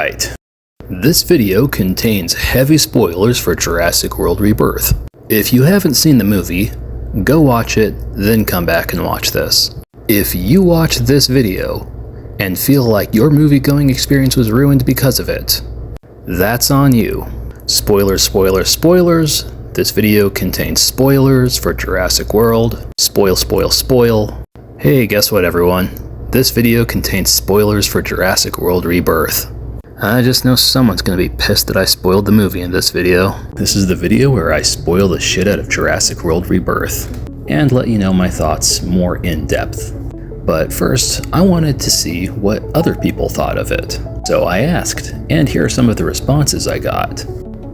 Alright, this video contains heavy spoilers for Jurassic World Rebirth. If you haven't seen the movie, go watch it, then come back and watch this. If you watch this video and feel like your movie-going experience was ruined because of it, that's on you. Spoilers, spoilers, spoilers. This video contains spoilers for Jurassic World. Spoil, spoil, spoil. Hey, guess what everyone? This video contains spoilers for Jurassic World Rebirth. I just know someone's gonna be pissed that I spoiled the movie in this video. This is the video where I spoil the shit out of Jurassic World Rebirth and let you know my thoughts more in depth. But first, I wanted to see what other people thought of it. So I asked, and here are some of the responses I got.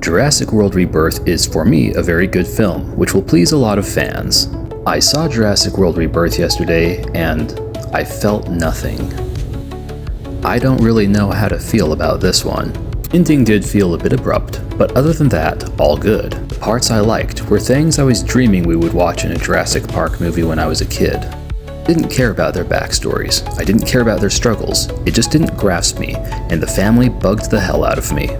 Jurassic World Rebirth is for me a very good film, which will please a lot of fans. I saw Jurassic World Rebirth yesterday and I felt nothing. I don't really know how to feel about this one. Ending did feel a bit abrupt, but other than that, all good. The parts I liked were things I was dreaming we would watch in a Jurassic Park movie when I was a kid. Didn't care about their backstories. I didn't care about their struggles. It just didn't grasp me, and the family bugged the hell out of me.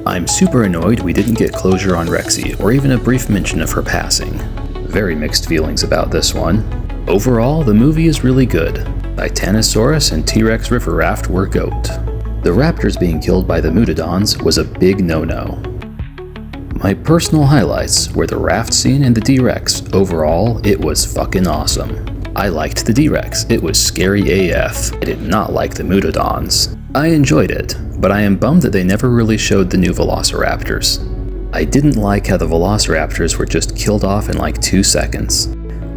I'm super annoyed we didn't get closure on Rexy, or even a brief mention of her passing. Very mixed feelings about this one. Overall, the movie is really good. Titanosaurus and T-Rex river raft were GOAT. The raptors being killed by the Mutadons was a big no-no. My personal highlights were the raft scene and the D-Rex. Overall, it was fucking awesome. I liked the D-Rex, it was scary AF. I did not like the Mutadons. I enjoyed it, but I am bummed that they never really showed the new Velociraptors. I didn't like how the Velociraptors were just killed off in like 2 seconds.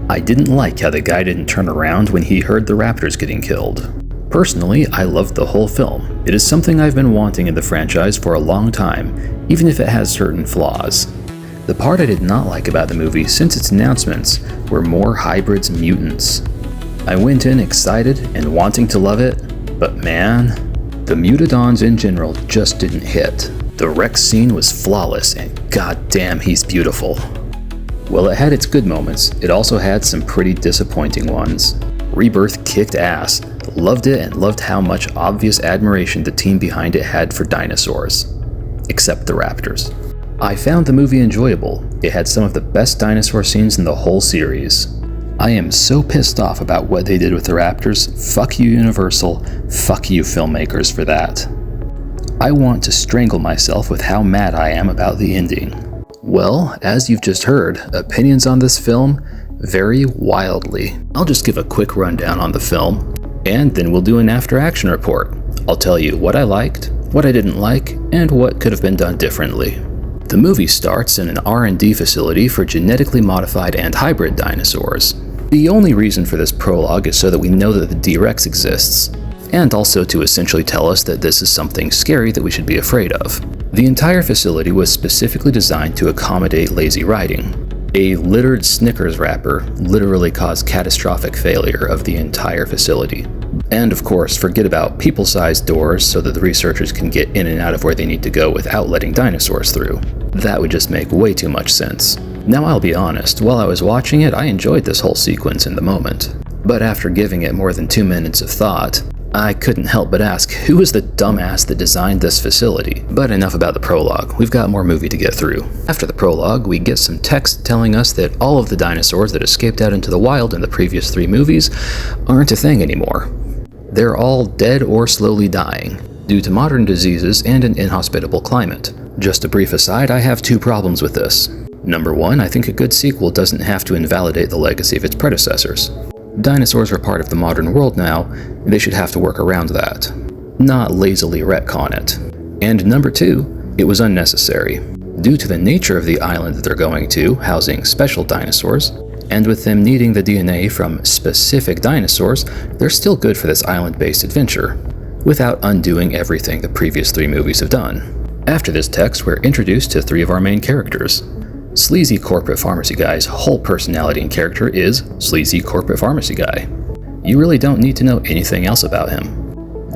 I didn't like how the guy didn't turn around when he heard the raptors getting killed. Personally, I loved the whole film. It is something I've been wanting in the franchise for a long time, even if it has certain flaws. The part I did not like about the movie since its announcements were more hybrids mutants. I went in excited and wanting to love it, but man, the Mutadons in general just didn't hit. The Rex scene was flawless and goddamn he's beautiful. While it had its good moments, it also had some pretty disappointing ones. Rebirth kicked ass, loved it and loved how much obvious admiration the team behind it had for dinosaurs. Except the raptors. I found the movie enjoyable. It had some of the best dinosaur scenes in the whole series. I am so pissed off about what they did with the raptors. Fuck you Universal, fuck you filmmakers for that. I want to strangle myself with how mad I am about the ending. Well, as you've just heard, opinions on this film vary wildly. I'll just give a quick rundown on the film, and then we'll do an after-action report. I'll tell you what I liked, what I didn't like, and what could have been done differently. The movie starts in an R&D facility for genetically modified and hybrid dinosaurs. The only reason for this prologue is so that we know that the D-Rex exists, and also to essentially tell us that this is something scary that we should be afraid of. The entire facility was specifically designed to accommodate lazy riding. A littered Snickers wrapper literally caused catastrophic failure of the entire facility. And of course, forget about people-sized doors so that the researchers can get in and out of where they need to go without letting dinosaurs through. That would just make way too much sense. Now I'll be honest, while I was watching it, I enjoyed this whole sequence in the moment. But after giving it more than 2 minutes of thought, I couldn't help but ask, who was the dumbass that designed this facility? But enough about the prologue, we've got more movie to get through. After the prologue, we get some text telling us that all of the dinosaurs that escaped out into the wild in the previous 3 movies aren't a thing anymore. They're all dead or slowly dying, due to modern diseases and an inhospitable climate. Just a brief aside, I have 2 problems with this. Number 1, I think a good sequel doesn't have to invalidate the legacy of its predecessors. Dinosaurs are part of the modern world now, and they should have to work around that, not lazily retcon it. And number 2, it was unnecessary. Due to the nature of the island that they're going to, housing special dinosaurs, and with them needing the DNA from specific dinosaurs, they're still good for this island-based adventure, without undoing everything the previous 3 movies have done. After this text, we're introduced to 3 of our main characters. Sleazy Corporate Pharmacy Guy's whole personality and character is Sleazy Corporate Pharmacy Guy. You really don't need to know anything else about him.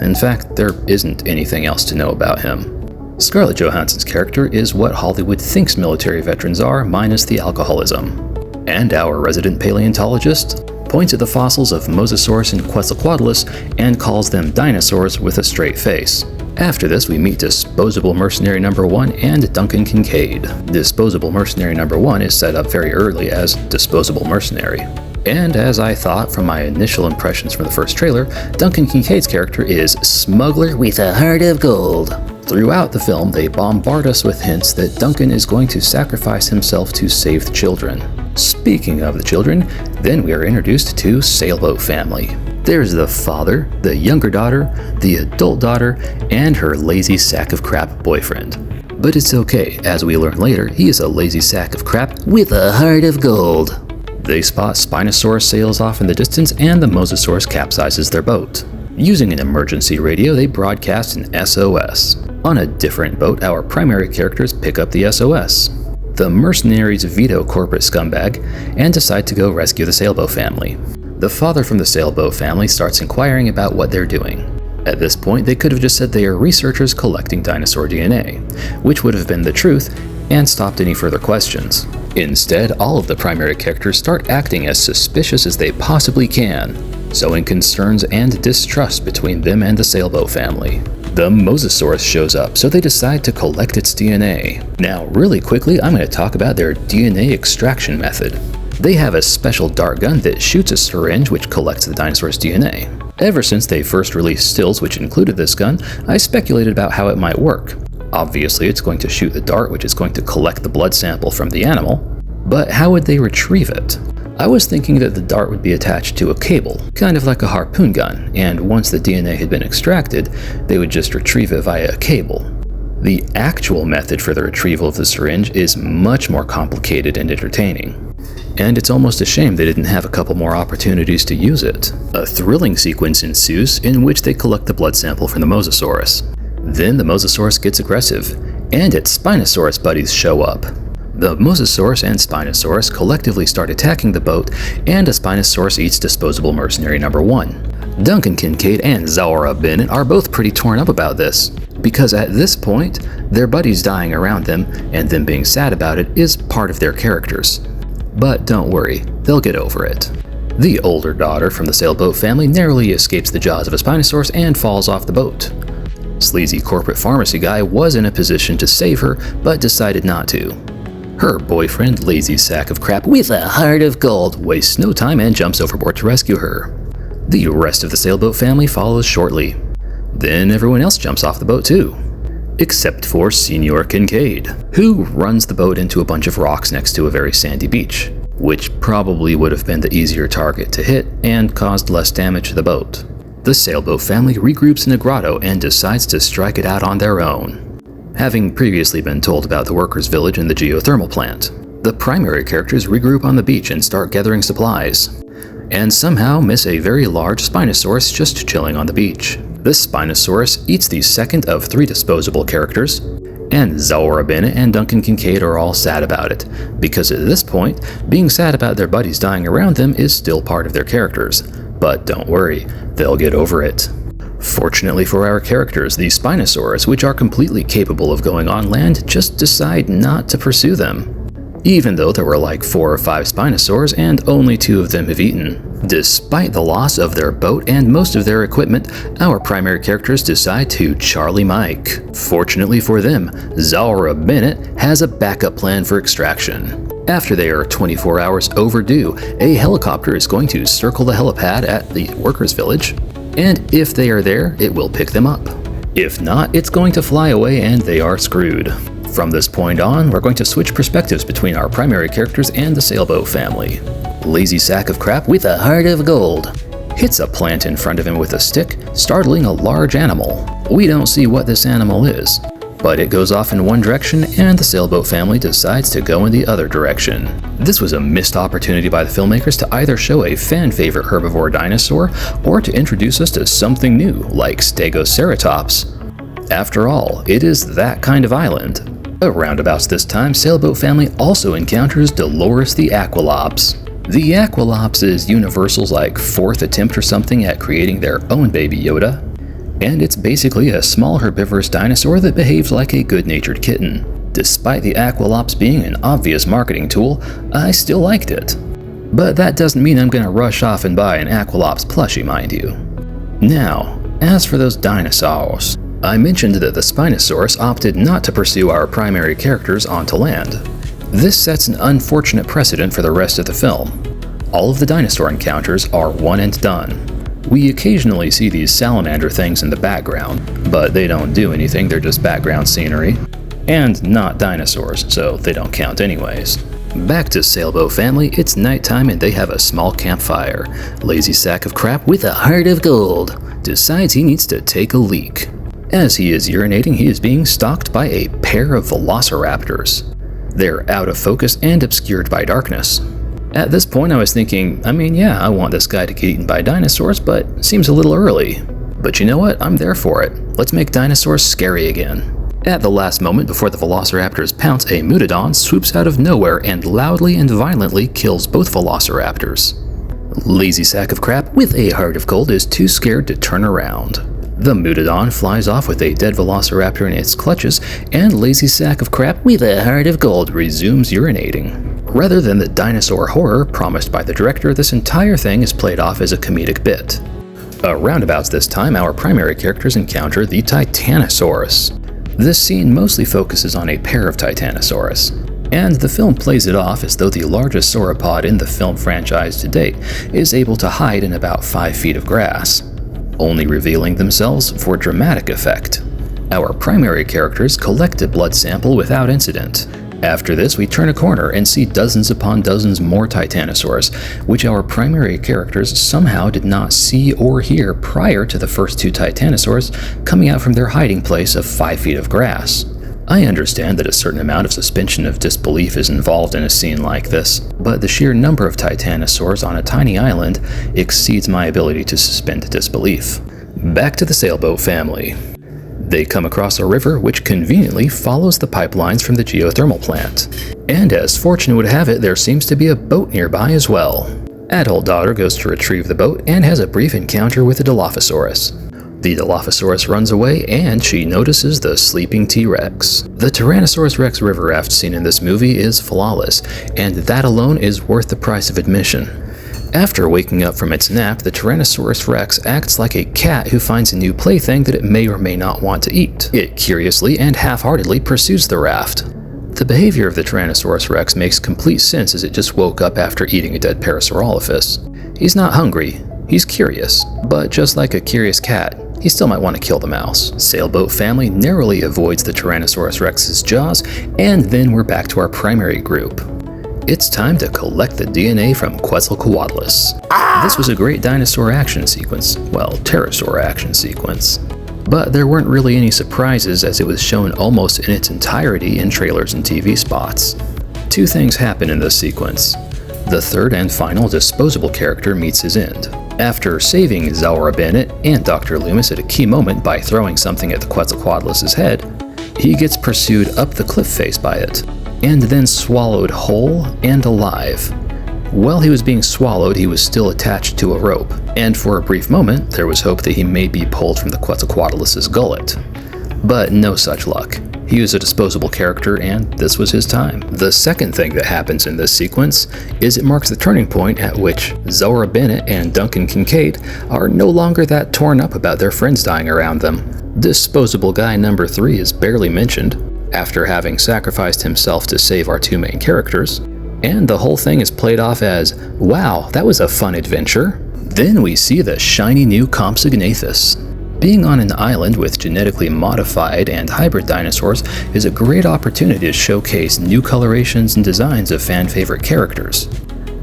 In fact, there isn't anything else to know about him. Scarlett Johansson's character is what Hollywood thinks military veterans are, minus the alcoholism. And our resident paleontologist points at the fossils of Mosasaurus and Quetzalcoatlus and calls them dinosaurs with a straight face. After this, we meet Disposable Mercenary Number 1 and Duncan Kincaid. Disposable Mercenary Number 1 is set up very early as Disposable Mercenary. And as I thought from my initial impressions from the first trailer, Duncan Kincaid's character is Smuggler with a Heart of Gold. Throughout the film, they bombard us with hints that Duncan is going to sacrifice himself to save the children. Speaking of the children, then we are introduced to Sailboat Family. There's the father, the younger daughter, the adult daughter, and her lazy sack of crap boyfriend. But it's okay, as we learn later, he is a lazy sack of crap with a heart of gold. They spot Spinosaurus sails off in the distance and the Mosasaurus capsizes their boat. Using an emergency radio, they broadcast an SOS. On a different boat, our primary characters pick up the SOS. The mercenaries veto corporate scumbag and decide to go rescue the Sailboat Family. The father from the Sailboat Family starts inquiring about what they're doing. At this point, they could have just said they are researchers collecting dinosaur DNA, which would have been the truth and stopped any further questions. Instead, all of the primary characters start acting as suspicious as they possibly can, sowing concerns and distrust between them and the Sailboat Family. The Mosasaurus shows up, so they decide to collect its DNA. Now, really quickly, I'm going to talk about their DNA extraction method. They have a special dart gun that shoots a syringe which collects the dinosaur's DNA. Ever since they first released stills which included this gun, I speculated about how it might work. Obviously, it's going to shoot the dart, which is going to collect the blood sample from the animal, but how would they retrieve it? I was thinking that the dart would be attached to a cable, kind of like a harpoon gun, and once the DNA had been extracted, they would just retrieve it via a cable. The actual method for the retrieval of the syringe is much more complicated and entertaining. And it's almost a shame they didn't have a couple more opportunities to use it. A thrilling sequence ensues in which they collect the blood sample from the Mosasaurus. Then the Mosasaurus gets aggressive, and its Spinosaurus buddies show up. The Mosasaurus and Spinosaurus collectively start attacking the boat, and a Spinosaurus eats Disposable Mercenary Number 1. Duncan Kincaid and Zora Bennett are both pretty torn up about this, because at this point, their buddies dying around them, and them being sad about it, is part of their characters. But don't worry, they'll get over it. The older daughter from the Sailboat Family narrowly escapes the jaws of a Spinosaurus and falls off the boat. Sleazy corporate pharmacy guy was in a position to save her, but decided not to. Her boyfriend, lazy sack of crap with a heart of gold, wastes no time and jumps overboard to rescue her. The rest of the Sailboat Family follows shortly. Then everyone else jumps off the boat too. Except for Senior Kincaid, who runs the boat into a bunch of rocks next to a very sandy beach, which probably would have been the easier target to hit and caused less damage to the boat. The Sailboat Family regroups in a grotto and decides to strike it out on their own. Having previously been told about the workers' village and the geothermal plant, the primary characters regroup on the beach and start gathering supplies, and somehow miss a very large Spinosaurus just chilling on the beach. This Spinosaurus eats the second of 3 disposable characters, and Zora Bennett and Duncan Kincaid are all sad about it, because at this point, being sad about their buddies dying around them is still part of their characters. But don't worry, they'll get over it. Fortunately for our characters, the Spinosaurus, which are completely capable of going on land, just decide not to pursue them. Even though there were like 4 or 5 Spinosaurs and only 2 of them have eaten. Despite the loss of their boat and most of their equipment, our primary characters decide to Charlie Mike. Fortunately for them, Zora Bennett has a backup plan for extraction. After they are 24 hours overdue, a helicopter is going to circle the helipad at the workers' village, and if they are there, it will pick them up. If not, it's going to fly away and they are screwed. From this point on, we're going to switch perspectives between our primary characters and the Sailboat Family. Lazy sack of crap with a heart of gold hits a plant in front of him with a stick, startling a large animal. We don't see what this animal is, but it goes off in one direction and the Sailboat Family decides to go in the other direction. This was a missed opportunity by the filmmakers to either show a fan-favorite herbivore dinosaur or to introduce us to something new like Stegoceratops. After all, it is that kind of island. Around about this time, Sailboat Family also encounters Dolores the Aqualops. The Aqualops is Universal's like 4th attempt or something at creating their own Baby Yoda, and it's basically a small herbivorous dinosaur that behaves like a good-natured kitten. Despite the Aqualops being an obvious marketing tool, I still liked it. But that doesn't mean I'm gonna rush off and buy an Aqualops plushie, mind you. Now, as for those dinosaurs, I mentioned that the Spinosaurus opted not to pursue our primary characters onto land. This sets an unfortunate precedent for the rest of the film. All of the dinosaur encounters are one and done. We occasionally see these salamander things in the background, but they don't do anything, they're just background scenery. And not dinosaurs, so they don't count anyways. Back to Sailboat Family, it's nighttime and they have a small campfire. Lazy sack of crap with a heart of gold decides he needs to take a leak. As he is urinating, he is being stalked by a pair of velociraptors. They're out of focus and obscured by darkness. At this point I was thinking, I want this guy to get eaten by dinosaurs, but seems a little early. But you know what, I'm there for it. Let's make dinosaurs scary again. At the last moment before the velociraptors pounce, a Mutodon swoops out of nowhere and loudly and violently kills both velociraptors. Lazy sack of crap with a heart of gold is too scared to turn around. The Mutodon flies off with a dead velociraptor in its clutches, and Lazy sack of crap with a heart of gold resumes urinating. Rather than the dinosaur horror promised by the director, this entire thing is played off as a comedic bit. Around about this time, our primary characters encounter the Titanosaurus. This scene mostly focuses on a pair of Titanosaurus, and the film plays it off as though the largest sauropod in the film franchise to date is able to hide in about 5 feet of grass, only revealing themselves for dramatic effect. Our primary characters collect a blood sample without incident. After this, we turn a corner and see dozens upon dozens more Titanosaurs, which our primary characters somehow did not see or hear prior to the first 2 Titanosaurs coming out from their hiding place of 5 feet of grass. I understand that a certain amount of suspension of disbelief is involved in a scene like this, but the sheer number of Titanosaurs on a tiny island exceeds my ability to suspend disbelief. Back to the Sailboat Family. They come across a river which conveniently follows the pipelines from the geothermal plant. And as fortune would have it, there seems to be a boat nearby as well. Adult daughter goes to retrieve the boat and has a brief encounter with the Dilophosaurus. The Dilophosaurus runs away and she notices the sleeping T-Rex. The Tyrannosaurus Rex river raft scene in this movie is flawless, and that alone is worth the price of admission. After waking up from its nap, the Tyrannosaurus Rex acts like a cat who finds a new plaything that it may or may not want to eat. It curiously and half-heartedly pursues the raft. The behavior of the Tyrannosaurus Rex makes complete sense as it just woke up after eating a dead Parasaurolophus. He's not hungry, he's curious, but just like a curious cat, he still might want to kill the mouse. Sailboat Family narrowly avoids the Tyrannosaurus Rex's jaws, and then we're back to our primary group. It's time to collect the DNA from Quetzalcoatlus. This was a great dinosaur action sequence, well, pterosaur action sequence. But there weren't really any surprises as it was shown almost in its entirety in trailers and TV spots. 2 things happen in this sequence. The third and final disposable character meets his end. After saving Zora Bennett and Dr. Loomis at a key moment by throwing something at the Quetzalcoatlus' head, he gets pursued up the cliff face by it, and then swallowed whole and alive. While he was being swallowed, he was still attached to a rope, and for a brief moment, there was hope that he may be pulled from the Quetzalcoatlus' gullet. But no such luck. He was a disposable character, and this was his time. The second thing that happens in this sequence is it marks the turning point at which Zora Bennett and Duncan Kincaid are no longer that torn up about their friends dying around them. Disposable guy number 3 is barely mentioned, after having sacrificed himself to save our 2 main characters, and the whole thing is played off as, wow, that was a fun adventure. Then we see the shiny new compsognathus. Being on an island with genetically modified and hybrid dinosaurs is a great opportunity to showcase new colorations and designs of fan-favorite characters.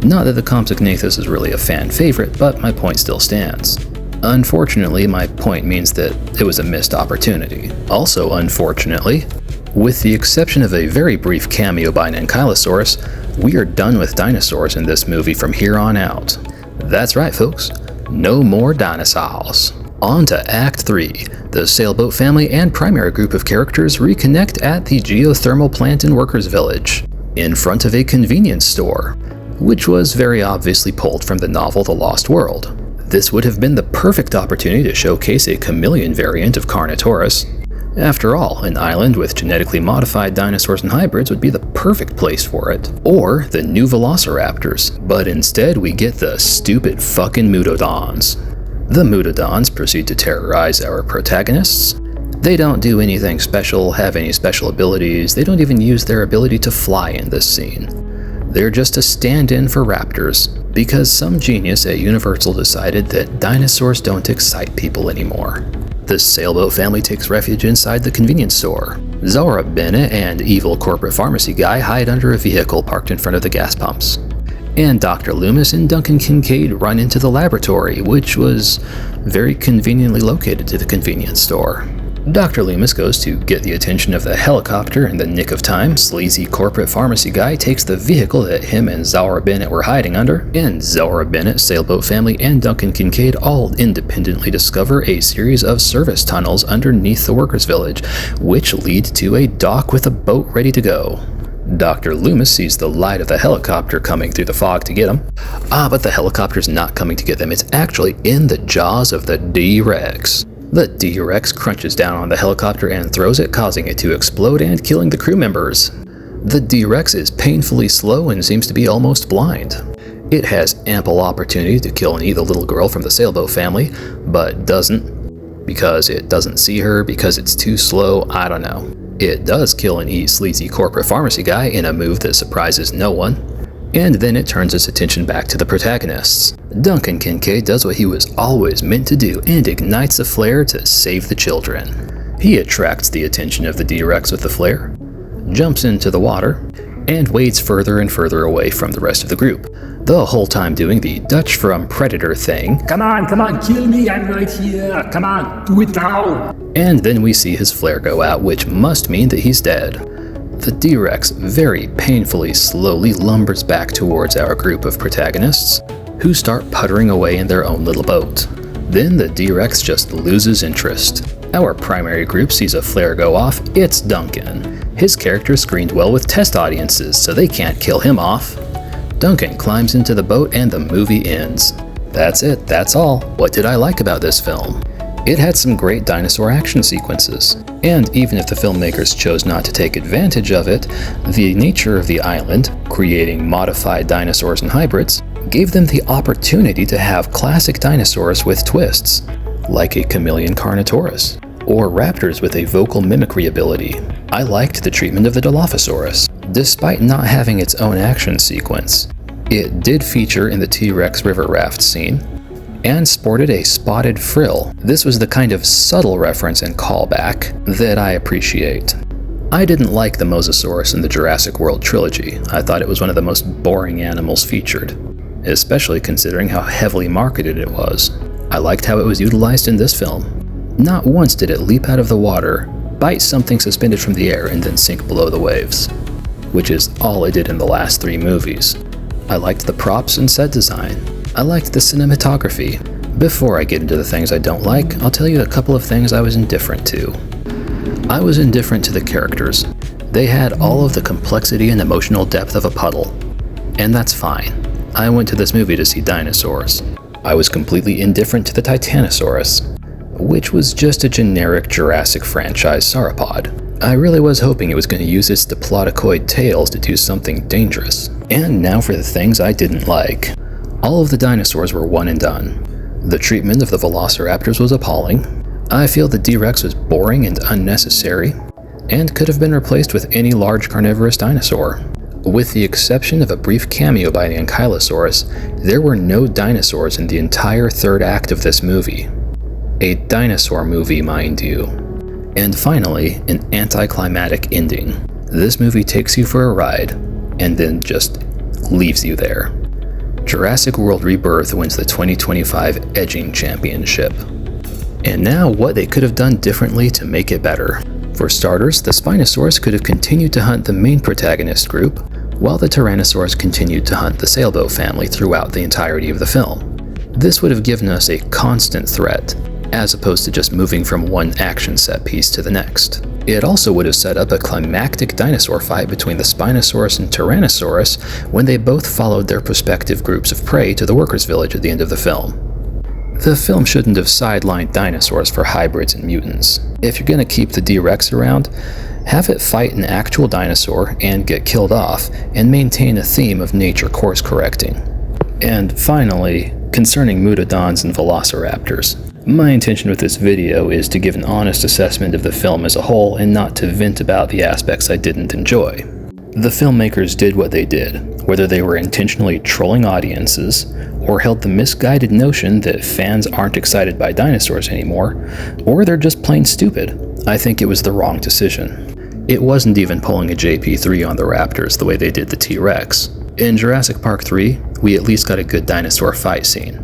Not that the compsognathus is really a fan favorite, but my point still stands. Unfortunately, my point means that it was a missed opportunity. Also unfortunately, with the exception of a very brief cameo by an Ankylosaurus, we are done with dinosaurs in this movie from here on out. That's right folks, no more dinosaurs. On to Act 3. The Sailboat Family and primary group of characters reconnect at the geothermal plant in Workers Village, in front of a convenience store, which was very obviously pulled from the novel The Lost World. This would have been the perfect opportunity to showcase a chameleon variant of Carnotaurus. After all, an island with genetically modified dinosaurs and hybrids would be the perfect place for it. Or the new velociraptors, but instead we get the stupid fucking Mutodons. The Mutodons proceed to terrorize our protagonists. They don't do anything special, have any special abilities, they don't even use their ability to fly in this scene. They're just a stand-in for raptors, because some genius at Universal decided that dinosaurs don't excite people anymore. The sailboat family takes refuge inside the convenience store. Zara Bennett and evil corporate pharmacy guy hide under a vehicle parked in front of the gas pumps. And Dr. Loomis and Duncan Kincaid run into the laboratory, which was very conveniently located to the convenience store. Dr. Loomis goes to get the attention of the helicopter in the nick of time. Sleazy corporate pharmacy guy takes the vehicle that him and Zara Bennett were hiding under, and Zara Bennett, sailboat family, and Duncan Kincaid all independently discover a series of service tunnels underneath the workers' village, which lead to a dock with a boat ready to go. Dr. Loomis sees the light of the helicopter coming through the fog to get him. But the helicopter's not coming to get them, it's actually in the jaws of the D-Rex. The D-Rex crunches down on the helicopter and throws it, causing it to explode and killing the crew members. The D-Rex is painfully slow and seems to be almost blind. It has ample opportunity to kill and eat the little girl from the sailboat family, but doesn't. Because it doesn't see her, because it's too slow, I don't know. It does kill and eat sleazy corporate pharmacy guy in a move that surprises no one. And then it turns its attention back to the protagonists. Duncan Kincaid does what he was always meant to do and ignites a flare to save the children. He attracts the attention of the D-Rex with the flare, jumps into the water, and wades further and further away from the rest of the group, the whole time doing the Dutch from Predator thing. Come on, kill me, I'm right here, come on, do it now! And then we see his flare go out, which must mean that he's dead. The D-Rex very painfully slowly lumbers back towards our group of protagonists, who start puttering away in their own little boat. Then the D-Rex just loses interest. Our primary group sees a flare go off. It's Duncan. His character screened well with test audiences, so they can't kill him off. Duncan climbs into the boat and the movie ends. That's it, that's all. What did I like about this film? It had some great dinosaur action sequences, and even if the filmmakers chose not to take advantage of it, the nature of the island, creating modified dinosaurs and hybrids, gave them the opportunity to have classic dinosaurs with twists, like a chameleon Carnotaurus, or raptors with a vocal mimicry ability. I liked the treatment of the Dilophosaurus. Despite not having its own action sequence, it did feature in the T-Rex river raft scene, and sported a spotted frill. This was the kind of subtle reference and callback that I appreciate. I didn't like the Mosasaurus in the Jurassic World trilogy. I thought it was one of the most boring animals featured, especially considering how heavily marketed it was. I liked how it was utilized in this film. Not once did it leap out of the water, bite something suspended from the air, and then sink below the waves, which is all it did in the last 3 movies. I liked the props and set design. I liked the cinematography. Before I get into the things I don't like, I'll tell you a couple of things I was indifferent to. I was indifferent to the characters. They had all of the complexity and emotional depth of a puddle. And that's fine. I went to this movie to see dinosaurs. I was completely indifferent to the Titanosaurus, which was just a generic Jurassic franchise sauropod. I really was hoping it was going to use its diplodocus tails to do something dangerous. And now for the things I didn't like. All of the dinosaurs were one and done. The treatment of the velociraptors was appalling. I feel the D-Rex was boring and unnecessary, and could have been replaced with any large carnivorous dinosaur. With the exception of a brief cameo by the Ankylosaurus, there were no dinosaurs in the entire third act of this movie. A dinosaur movie, mind you. And finally, an anticlimactic ending. This movie takes you for a ride, and then just leaves you there. Jurassic World Rebirth wins the 2025 Edging Championship. And now what they could have done differently to make it better. For starters, the Spinosaurus could have continued to hunt the main protagonist group, while the Tyrannosaurus continued to hunt the sailboat family throughout the entirety of the film. This would have given us a constant threat, as opposed to just moving from one action set piece to the next. It also would have set up a climactic dinosaur fight between the Spinosaurus and Tyrannosaurus when they both followed their respective groups of prey to the workers' village at the end of the film. The film shouldn't have sidelined dinosaurs for hybrids and mutants. If you're going to keep the D-Rex around, have it fight an actual dinosaur and get killed off, and maintain a theme of nature course correcting. And finally, concerning Mutodons and Velociraptors. My intention with this video is to give an honest assessment of the film as a whole and not to vent about the aspects I didn't enjoy. The filmmakers did what they did, whether they were intentionally trolling audiences or held the misguided notion that fans aren't excited by dinosaurs anymore, or they're just plain stupid. I think it was the wrong decision. It wasn't even pulling a JP3 on the Raptors the way they did the T-Rex. In Jurassic Park 3, we at least got a good dinosaur fight scene.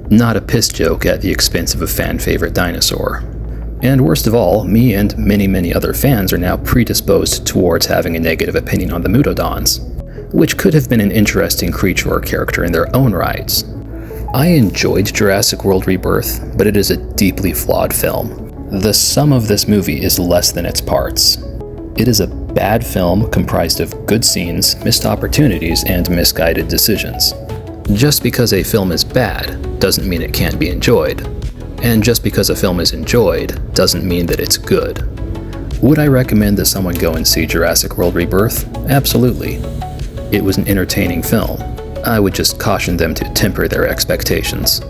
Not a piss joke at the expense of a fan-favorite dinosaur. And worst of all, me and many other fans are now predisposed towards having a negative opinion on the Mutodons, which could have been an interesting creature or character in their own rights. I enjoyed Jurassic World Rebirth, but it is a deeply flawed film. The sum of this movie is less than its parts. It is a bad film comprised of good scenes, missed opportunities, and misguided decisions. Just because a film is bad doesn't mean it can't be enjoyed. And just because a film is enjoyed doesn't mean that it's good. Would I recommend that someone go and see Jurassic World Rebirth? Absolutely. It was an entertaining film. I would just caution them to temper their expectations.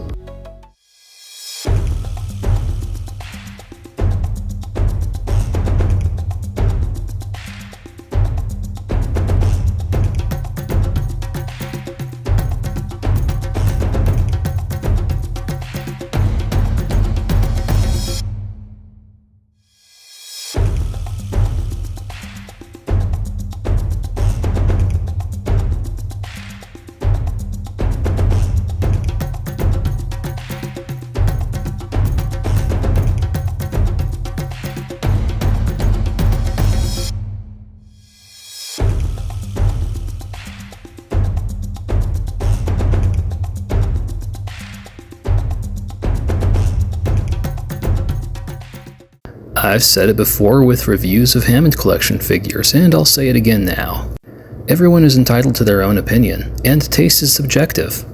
I've said it before with reviews of Hammond Collection figures, and I'll say it again now. Everyone is entitled to their own opinion, and taste is subjective.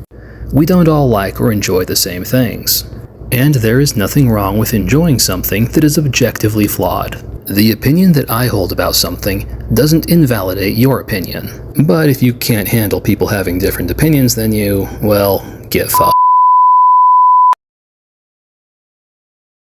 We don't all like or enjoy the same things. And there is nothing wrong with enjoying something that is objectively flawed. The opinion that I hold about something doesn't invalidate your opinion. But if you can't handle people having different opinions than you, well, get fucked.